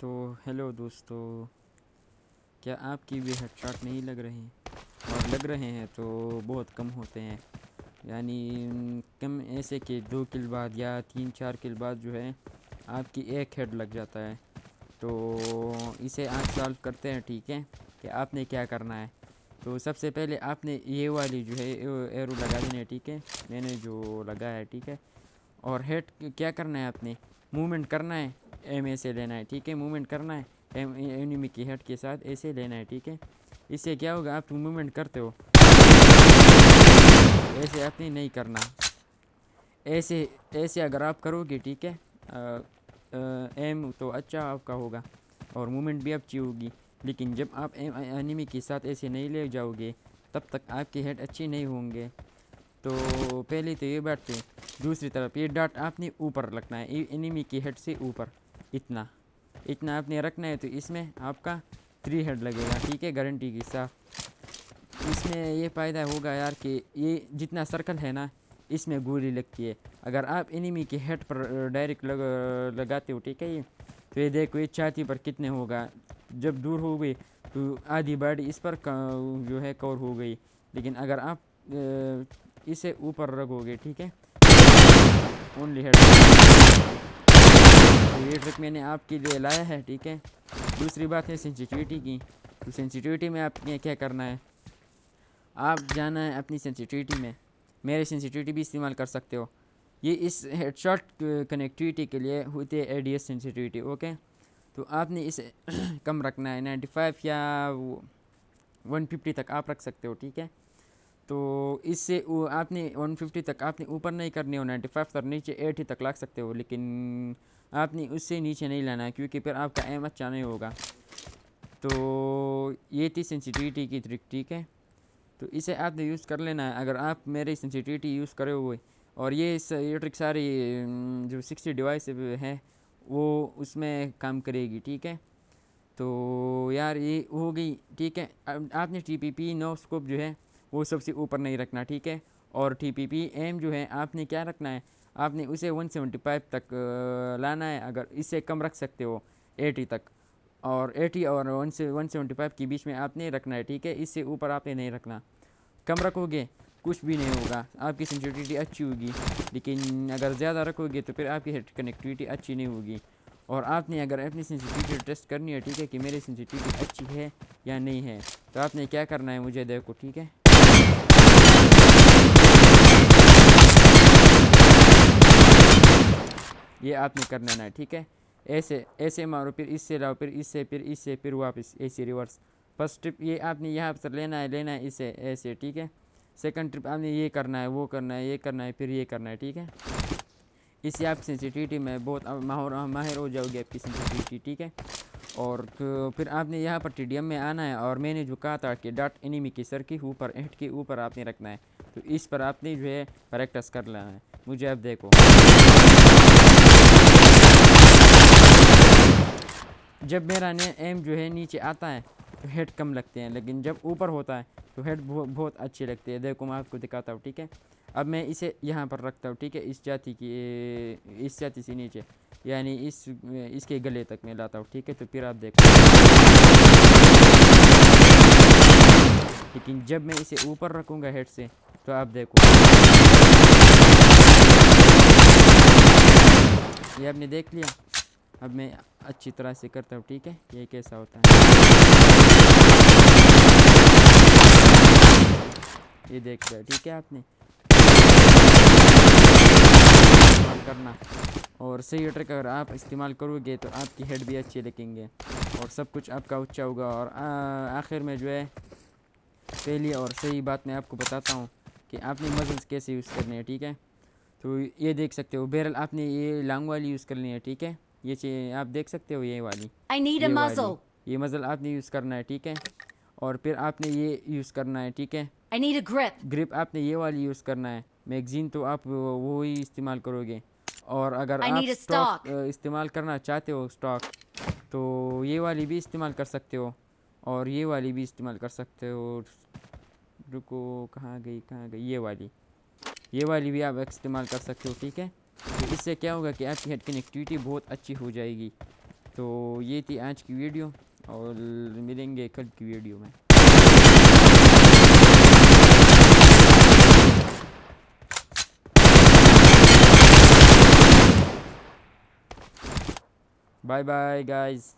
तो हेलो दोस्तों, क्या आपकी भी हेडशॉट नहीं लग रहे हैं? और लग रहे हैं तो बहुत कम होते हैं। यानी कम ऐसे कि 2 किल बाद या 3-4 किल बाद जो है आपकी एक हेड लग जाता है। तो इसे आज सॉल्व करते हैं, ठीक है? कि आपने क्या करना है। तो सबसे पहले आपने ये वाली जो है एरो लगा देनी है, ठीक है? मैंने जो लगाया है, ठीक है? और हेड क्या करना है, आपने मूवमेंट करना है, एम ऐसे लेना है, ठीक है? मूवमेंट करना है एम एनिमी की हेड के साथ ऐसे लेना है, ठीक है? इससे क्या होगा, आप मूवमेंट करते हो ऐसे आपने नहीं करना, ऐसे ऐसे अगर आप करोगे, ठीक है? एम तो अच्छा आपका होगा और मूवमेंट भी अच्छी होगी। लेकिन जब आप एनिमी के साथ ऐसे नहीं ले जाओगे तब तक आपके हेड अच्छे नहीं होंगे। तो पहले तो ये बात थी। दूसरी तरफ ये डॉट आपने ऊपर रखना है, एनिमी की हेड से ऊपर इतना इतना आपने रखना है। तो इसमें आपका 3 हेड लगेगा, ठीक है? गारंटी के साथ। इसमें ये फ़ायदा होगा यार कि ये जितना सर्कल है ना, इसमें गोली लगती है। अगर आप एनिमी के हेड पर डायरेक्ट लगाते हो, ठीक है? ये तो ये देखो, ये छाती पर कितने होगा। जब दूर हो गई तो आधी बॉडी इस पर जो है कवर हो गई। लेकिन अगर आप इसे ऊपर रखोगे, ठीक है, ओनली हेड। तो ये ट्रिक मैंने आपके लिए लाया है, ठीक है? दूसरी बात है सेंसिटिविटी की। तो सेंसिटिविटी में आपने क्या करना है, आप जाना है अपनी सेंसिटिविटी में। मेरे सेंसिटिविटी भी इस्तेमाल कर सकते हो। ये इस हेडशॉट कनेक्टिविटी के लिए होती है एडीएस सेंसिटिविटी, ओके? तो आपने इसे कम रखना है, 95 या 150 तक आप रख सकते हो, ठीक है? तो इससे आपने 150 तक आपने ऊपर नहीं करनी हो, 95 तक नीचे 80 तक ला सकते हो। लेकिन आपने उससे नीचे नहीं लाना है क्योंकि फिर आपका एम अच्छा नहीं होगा। तो ये थी सेंसिटिविटी की ट्रिक, ठीक है? तो इसे आपने यूज़ कर लेना है अगर आप मेरी सेंसिटिविटी यूज़ करे हुए। और ये ट्रिक सारी जो 60 डिवाइस है वो उसमें काम करेगी, ठीक है? तो यार ये हो गई, ठीक है? अब आपने टीपीपी नो स्कोप जो है वो सबसे ऊपर नहीं रखना, ठीक है? और टीपीपी एम जो है आपने क्या रखना है, आपने उसे 175 तक लाना है। अगर इससे कम रख सकते हो 80 तक, और 80 और 175 के बीच में आपने रखना है, ठीक है? इससे ऊपर आपने नहीं रखना। कम रखोगे कुछ भी नहीं होगा, आपकी सेंसिटिविटी अच्छी होगी। लेकिन अगर ज़्यादा रखोगे तो फिर आपकी हेड कनेक्टिविटी अच्छी नहीं होगी। और आपने अगर अपनी सेंसिटिविटी टेस्ट करनी है, ठीक है, कि मेरी सेंसिटिविटी अच्छी है या नहीं है, तो आपने क्या करना है, मुझे देखो, ठीक है? ये आपने कर लेना है, ठीक है? ऐसे ऐसे मारो, फिर इससे लाओ, फिर इससे, फिर इससे, फिर वापस ऐसे रिवर्स। फर्स्ट ट्रिप ये आपने यहाँ पर लेना है इसे ऐसे, ठीक है? सेकंड ट्रिप आपने ये करना है, वो करना है, ये करना है, फिर ये करना है, ठीक है? इससे आप सेंसिटिविटी में बहुत माहिर हो जाओगे, आपकी सेंसिटिविटी, ठीक है? और फिर आपने यहाँ पर टीडीएम में आना है। और मैंने जो कहा था कि डॉट एनिमी के सर के ऊपर, हेड के ऊपर आपने रखना है। तो इस पर आपने जो है प्रैक्टिस कर लेना है। मुझे अब देखो, जब मेरा एम जो है नीचे आता है तो हेड कम लगते हैं, लेकिन जब ऊपर होता है तो हेड बहुत अच्छे लगते हैं। देखो मैं आपको दिखाता हूँ, ठीक है? अब मैं इसे यहाँ पर रखता हूँ, ठीक है? इस जाति से नीचे, यानी इसके गले तक मैं लाता हूँ, ठीक है? तो फिर आप देखो, लेकिन जब मैं इसे ऊपर रखूँगा हेड से तो आप देखो, ये आपने देख लिया। अब मैं अच्छी तरह से करता हूँ, ठीक है? ये कैसा होता है, ये देख लिया, ठीक है? आपने इस्तेमाल करना, और सही ट्रिक अगर आप इस्तेमाल करोगे तो आपकी हेड भी अच्छी दिखेंगे और सब कुछ आपका अच्छा होगा। और आखिर में जो है पहली और सही बात मैं आपको बताता हूँ कि आपने मजल्स कैसे यूज़ करने हैं, ठीक है? तो ये देख सकते हो, बैरल आपने ये लॉन्ग वाली यूज़ करनी है, ठीक है? ये चीज़ आप देख सकते हो, ये वाली, ये मजल आपने यूज़ करना है, ठीक है? और फिर आपने ये यूज़ करना है, ठीक है? ग्रिप आपने ये वाली यूज़ करना है। मैगज़ीन तो आप वो ही इस्तेमाल करोगे। और अगर आप स्टॉक इस्तेमाल करना चाहते हो, स्टॉक, तो ये वाली भी इस्तेमाल कर सकते हो और ये वाली भी इस्तेमाल कर सकते हो। रुको, कहाँ गई, ये वाली भी आप इस्तेमाल कर सकते हो, ठीक है? तो इससे क्या होगा कि आपकी हेड कनेक्टिविटी बहुत अच्छी हो जाएगी। तो ये थी आज की वीडियो और मिलेंगे कल की वीडियो में। Bye bye guys.